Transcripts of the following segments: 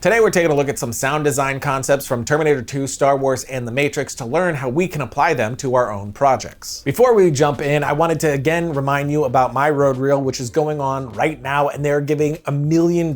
Today we're taking a look at some sound design concepts from Terminator 2, Star Wars, and The Matrix to learn how we can apply them to our own projects. Before we jump in, I wanted to again remind you about my road reel, which is going on right now, and they're giving $1 million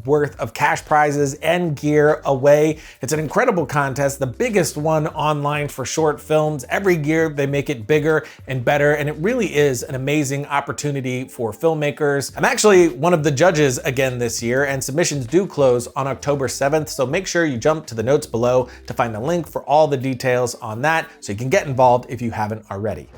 worth of cash prizes and gear away. It's an incredible contest, the biggest one online for short films. Every year they make it bigger and better, and it really is an amazing opportunity for filmmakers. I'm actually one of the judges again this year, and submissions do close on October 7th, so make sure you jump to the notes below to find the link for all the details on that so you can get involved if you haven't already.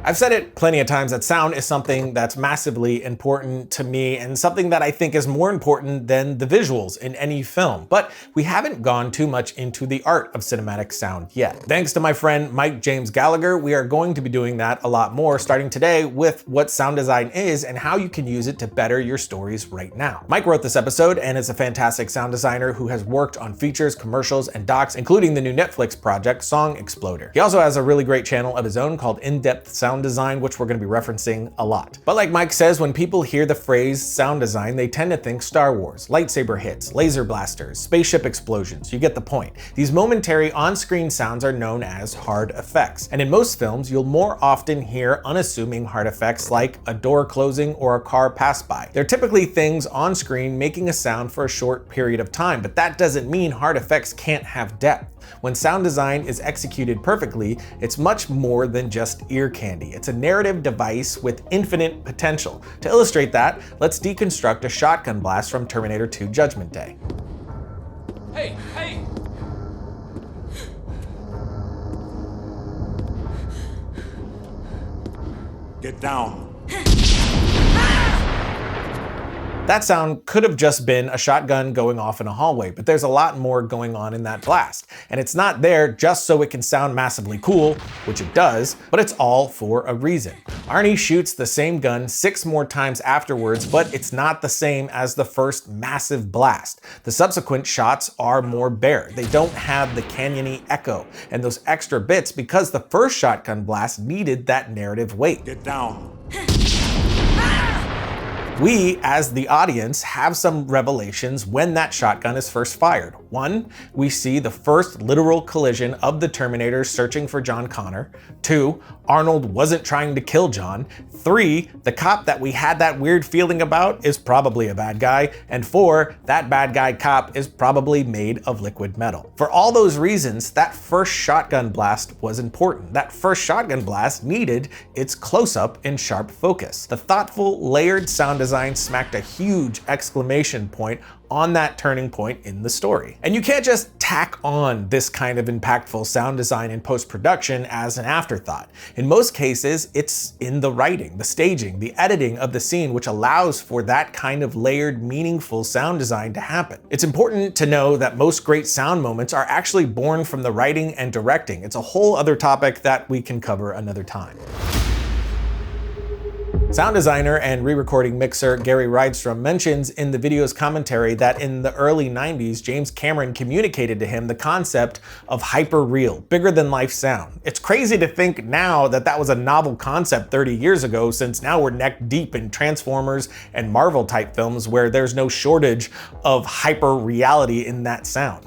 I've said it plenty of times that sound is something that's massively important to me and something that I think is more important than the visuals in any film, but we haven't gone too much into the art of cinematic sound yet. Thanks to my friend Mike James Gallagher, we are going to be doing that a lot more starting today with what sound design is and how you can use it to better your stories right now. Mike wrote this episode and is a fantastic sound designer who has worked on features, commercials, and docs, including the new Netflix project Song Exploder. He also has a really great channel of his own called INDEPTH Sound Design, which we're going to be referencing a lot. But like Mike says, when people hear the phrase sound design, they tend to think Star Wars, lightsaber hits, laser blasters, spaceship explosions. You get the point. These momentary on-screen sounds are known as hard effects. And in most films, you'll more often hear unassuming hard effects like a door closing or a car pass by. They're typically things on screen making a sound for a short period of time, but that doesn't mean hard effects can't have depth. When sound design is executed perfectly, it's much more than just ear candy. It's a narrative device with infinite potential. To illustrate that, let's deconstruct a shotgun blast from Terminator 2 Judgment Day. Hey, hey! Get down. That sound could have just been a shotgun going off in a hallway, but there's a lot more going on in that blast. And it's not there just so it can sound massively cool, which it does, but it's all for a reason. Arnie shoots the same gun 6 more times afterwards, but it's not the same as the first massive blast. The subsequent shots are more bare. They don't have the canyony echo and those extra bits because the first shotgun blast needed that narrative weight. Get down. We, as the audience, have some revelations when that shotgun is first fired. 1, we see the first literal collision of the Terminator searching for John Connor. 2, Arnold wasn't trying to kill John. 3, the cop that we had that weird feeling about is probably a bad guy. And 4, that bad guy cop is probably made of liquid metal. For all those reasons, that first shotgun blast was important. That first shotgun blast needed its close-up and sharp focus. The thoughtful, layered sound design smacked a huge exclamation point on that turning point in the story. And you can't just tack on this kind of impactful sound design in post-production as an afterthought. In most cases, it's in the writing, the staging, the editing of the scene which allows for that kind of layered, meaningful sound design to happen. It's important to know that most great sound moments are actually born from the writing and directing. It's a whole other topic that we can cover another time. Sound designer and re-recording mixer Gary Rydstrom mentions in the video's commentary that in the early 90s, James Cameron communicated to him the concept of hyper-real, bigger-than-life sound. It's crazy to think now that that was a novel concept 30 years ago, since now we're neck-deep in Transformers and Marvel-type films where there's no shortage of hyper-reality in that sound.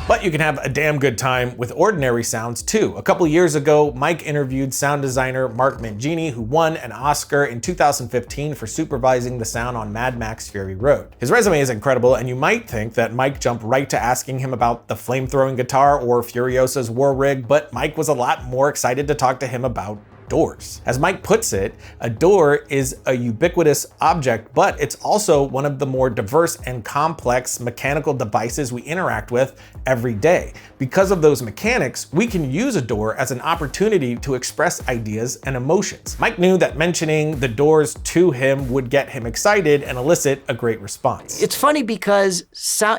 But you can have a damn good time with ordinary sounds too. A couple years ago, Mike interviewed sound designer Mark Mangini, who won an Oscar in 2015 for supervising the sound on Mad Max Fury Road. His resume is incredible, and you might think that Mike jumped right to asking him about the flame-throwing guitar or Furiosa's war rig, but Mike was a lot more excited to talk to him about doors. As Mike puts it, a door is a ubiquitous object, but it's also one of the more diverse and complex mechanical devices we interact with every day. Because of those mechanics, we can use a door as an opportunity to express ideas and emotions. Mike knew that mentioning the doors to him would get him excited and elicit a great response. It's funny because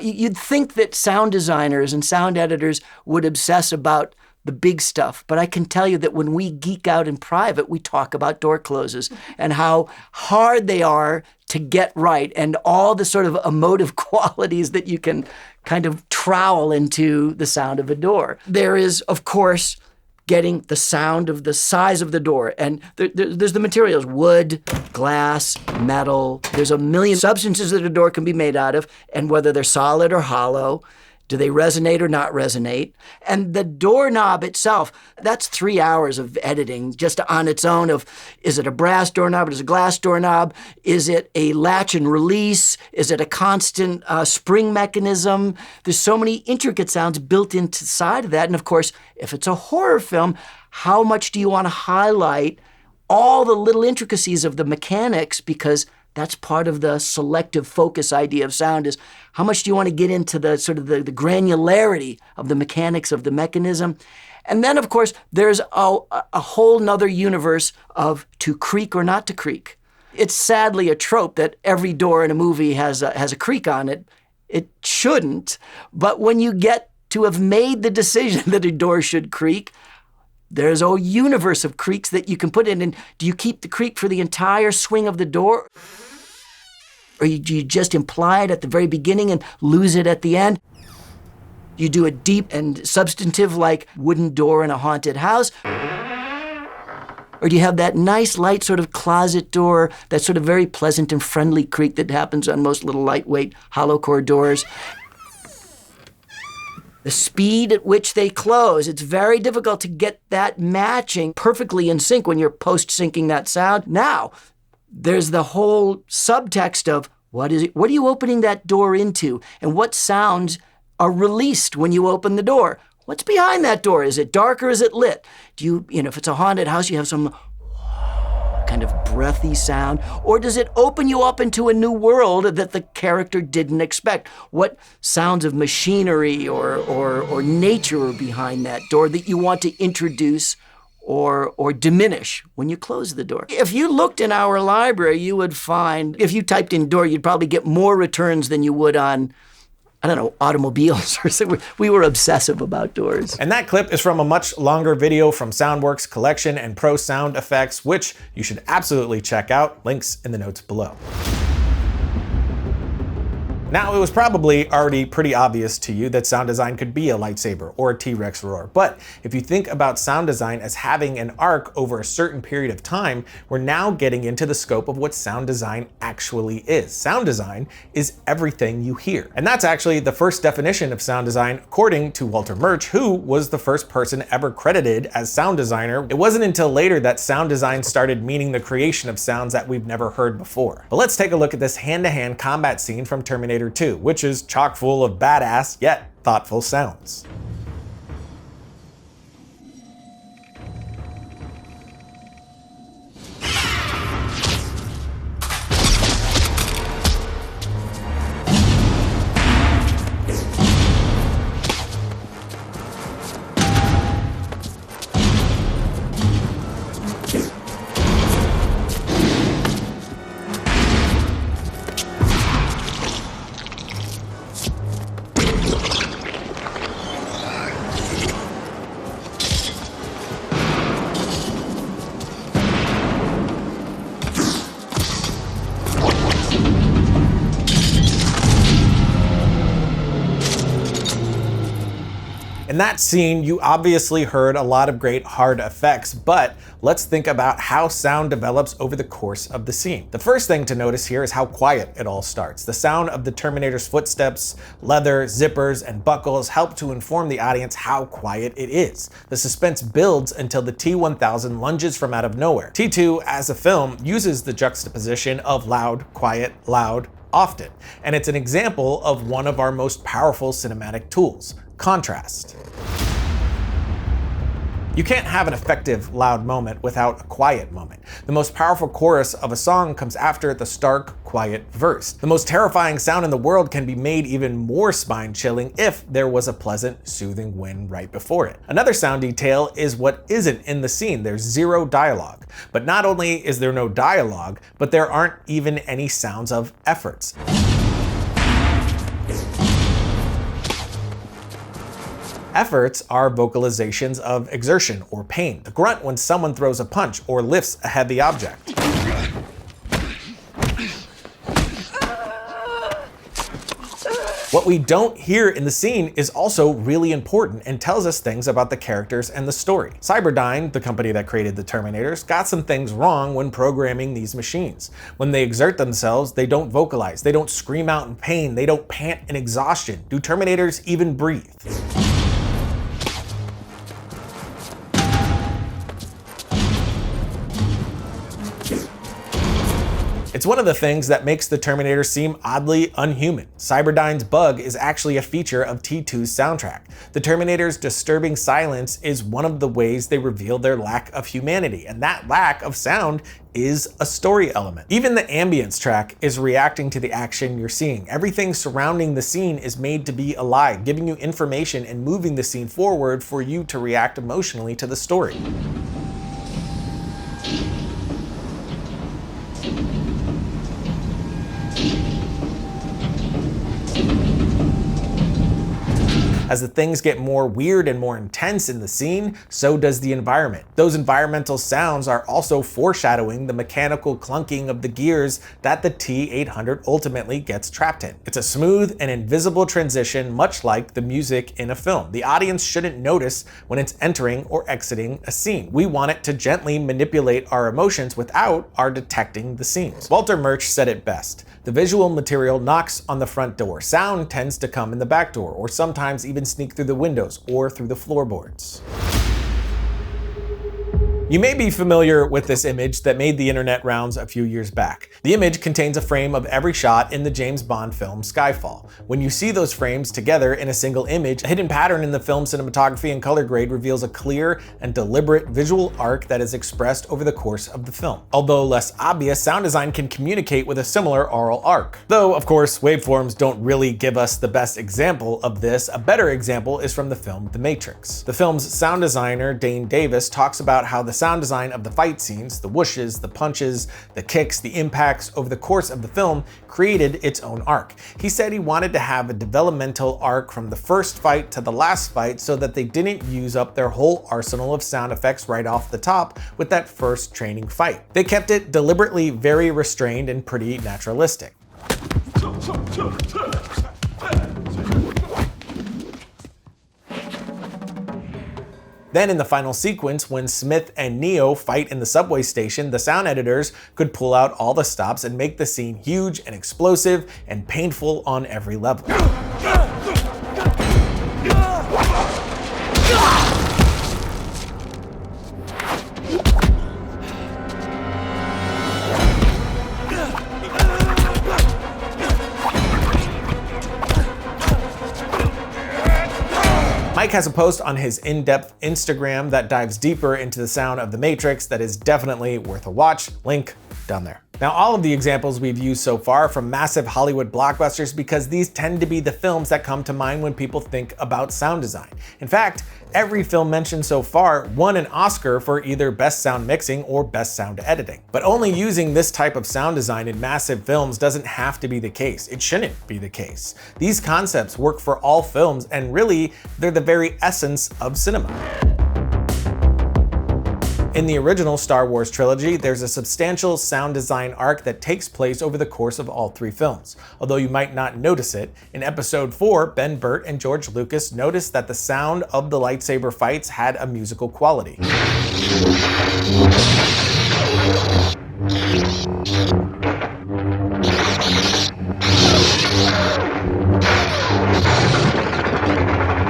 you'd think that sound designers and sound editors would obsess about the big stuff. But I can tell you that when we geek out in private, we talk about door closes and how hard they are to get right and all the sort of emotive qualities that you can kind of trowel into the sound of a door. There is, of course, getting the sound of the size of the door. And there's the materials: wood, glass, metal. There's a million substances that a door can be made out of, and whether they're solid or hollow. Do they resonate or not resonate? And the doorknob itself, that's 3 hours of editing just on its own of, is it a brass doorknob? Is it a glass doorknob? Is it a latch and release? Is it a constant spring mechanism? There's so many intricate sounds built into the side of that. And of course, if it's a horror film, how much do you want to highlight all the little intricacies of the mechanics? Because that's part of the selective focus idea of sound, is how much do you want to get into the sort of the granularity of the mechanics of the mechanism. And then, of course, there's a whole nother universe of to creak or not to creak. It's sadly a trope that every door in a movie has a creak on it. It shouldn't. But when you get to have made the decision that a door should creak, there's a universe of creaks that you can put in. And do you keep the creak for the entire swing of the door? Or do you just imply it at the very beginning and lose it at the end? You do a deep and substantive like wooden door in a haunted house? Or do you have that nice light sort of closet door, that sort of very pleasant and friendly creak that happens on most little lightweight hollow core doors? The speed at which they close, it's very difficult to get that matching perfectly in sync when you're post-syncing that sound. Now, there's the whole subtext of what are you opening that door into, and what sounds are released when you open the door? What's behind that door? Is it dark or is it lit? Do you if it's a haunted house, you have some kind of breathy sound? Or does it open you up into a new world that the character didn't expect? What sounds of machinery or nature are behind that door that you want to introduce or diminish when you close the door? If you looked in our library, you would find, if you typed in door, you'd probably get more returns than you would on, I don't know, automobiles or something. We were obsessive about doors. And that clip is from a much longer video from Soundworks Collection and Pro Sound Effects, which you should absolutely check out. Links in the notes below. Now, it was probably already pretty obvious to you that sound design could be a lightsaber or a T-Rex roar, but if you think about sound design as having an arc over a certain period of time, we're now getting into the scope of what sound design actually is. Sound design is everything you hear. And that's actually the first definition of sound design according to Walter Murch, who was the first person ever credited as sound designer. It wasn't until later that sound design started meaning the creation of sounds that we've never heard before. But let's take a look at this hand-to-hand combat scene from Terminator 2, which is chock full of badass yet thoughtful sounds. In that scene, you obviously heard a lot of great hard effects, but let's think about how sound develops over the course of the scene. The first thing to notice here is how quiet it all starts. The sound of the Terminator's footsteps, leather, zippers, and buckles help to inform the audience how quiet it is. The suspense builds until the T-1000 lunges from out of nowhere. T2, as a film, uses the juxtaposition of loud, quiet, loud, often, and it's an example of one of our most powerful cinematic tools: contrast. You can't have an effective loud moment without a quiet moment. The most powerful chorus of a song comes after the stark, quiet verse. The most terrifying sound in the world can be made even more spine-chilling if there was a pleasant, soothing wind right before it. Another sound detail is what isn't in the scene. There's zero dialogue. But not only is there no dialogue, but there aren't even any sounds of efforts. Efforts are vocalizations of exertion or pain. The grunt when someone throws a punch or lifts a heavy object. What we don't hear in the scene is also really important and tells us things about the characters and the story. Cyberdyne, the company that created the Terminators, got some things wrong when programming these machines. When they exert themselves, they don't vocalize, they don't scream out in pain, they don't pant in exhaustion. Do Terminators even breathe? It's one of the things that makes the Terminator seem oddly unhuman. Cyberdyne's bug is actually a feature of T2's soundtrack. The Terminator's disturbing silence is one of the ways they reveal their lack of humanity, and that lack of sound is a story element. Even the ambience track is reacting to the action you're seeing. Everything surrounding the scene is made to be alive, giving you information and moving the scene forward for you to react emotionally to the story. As the things get more weird and more intense in the scene, so does the environment. Those environmental sounds are also foreshadowing the mechanical clunking of the gears that the T-800 ultimately gets trapped in. It's a smooth and invisible transition, much like the music in a film. The audience shouldn't notice when it's entering or exiting a scene. We want it to gently manipulate our emotions without our detecting the scenes. Walter Murch said it best. The visual material knocks on the front door. Sound tends to come in the back door, or sometimes even sneak through the windows or through the floorboards. You may be familiar with this image that made the internet rounds a few years back. The image contains a frame of every shot in the James Bond film Skyfall. When you see those frames together in a single image, a hidden pattern in the film cinematography and color grade reveals a clear and deliberate visual arc that is expressed over the course of the film. Although less obvious, sound design can communicate with a similar aural arc. Though, of course, waveforms don't really give us the best example of this. A better example is from the film The Matrix. The film's sound designer, Dane Davis, talks about how the sound design of the fight scenes, the whooshes, the punches, the kicks, the impacts over the course of the film created its own arc. He said he wanted to have a developmental arc from the first fight to the last fight so that they didn't use up their whole arsenal of sound effects right off the top with that first training fight. They kept it deliberately very restrained and pretty naturalistic. Then in the final sequence, when Smith and Neo fight in the subway station, the sound editors could pull out all the stops and make the scene huge and explosive and painful on every level. Mike has a post on his in-depth Instagram that dives deeper into the sound of The Matrix that is definitely worth a watch. Link down there. Now, all of the examples we've used so far are from massive Hollywood blockbusters because these tend to be the films that come to mind when people think about sound design. In fact, every film mentioned so far won an Oscar for either best sound mixing or best sound editing. But only using this type of sound design in massive films doesn't have to be the case. It shouldn't be the case. These concepts work for all films, and really, they're the very essence of cinema. In the original Star Wars trilogy, there's a substantial sound design arc that takes place over the course of all three films. Although you might not notice it, in Episode 4, Ben Burtt and George Lucas noticed that the sound of the lightsaber fights had a musical quality.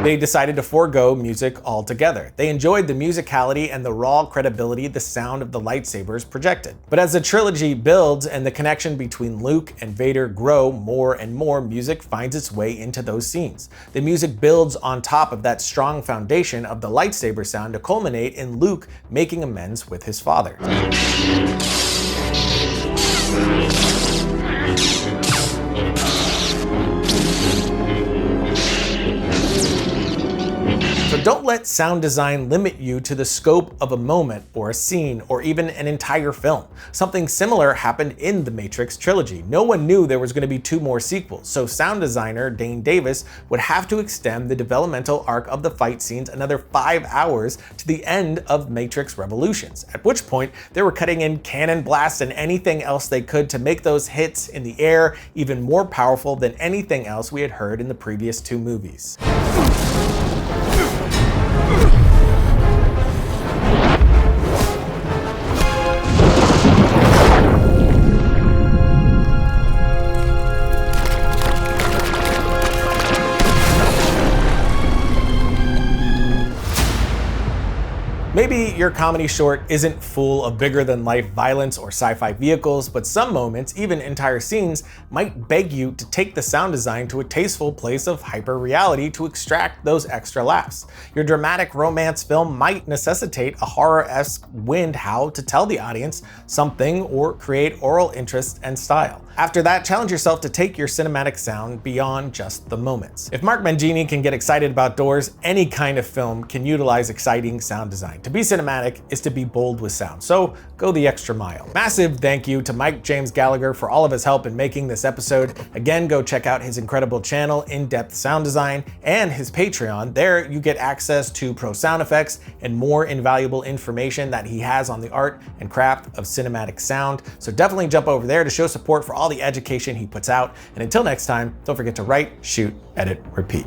They decided to forego music altogether. They enjoyed the musicality and the raw credibility the sound of the lightsabers projected. But as the trilogy builds and the connection between Luke and Vader grow more and more, music finds its way into those scenes. The music builds on top of that strong foundation of the lightsaber sound to culminate in Luke making amends with his father. So But don't let sound design limit you to the scope of a moment or a scene or even an entire film. Something similar happened in the Matrix trilogy. No one knew there was going to be 2 more sequels, so sound designer Dane Davis would have to extend the developmental arc of the fight scenes another 5 hours to the end of Matrix Revolutions, at which point they were cutting in cannon blasts and anything else they could to make those hits in the air even more powerful than anything else we had heard in the previous 2 movies. Maybe your comedy short isn't full of bigger-than-life violence or sci-fi vehicles, but some moments, even entire scenes, might beg you to take the sound design to a tasteful place of hyper-reality to extract those extra laughs. Your dramatic romance film might necessitate a horror-esque wind howl to tell the audience something or create oral interest and style. After that, challenge yourself to take your cinematic sound beyond just the moments. If Mark Mangini can get excited about doors, any kind of film can utilize exciting sound design. To be cinematic is to be bold with sound, so go the extra mile. Massive thank you to Mike James Gallagher for all of his help in making this episode. Again, go check out his incredible channel, In-Depth Sound Design, and his Patreon. There you get access to pro sound effects and more invaluable information that he has on the art and craft of cinematic sound. So definitely jump over there to show support for all the education he puts out. And until next time, don't forget to write, shoot, edit, repeat.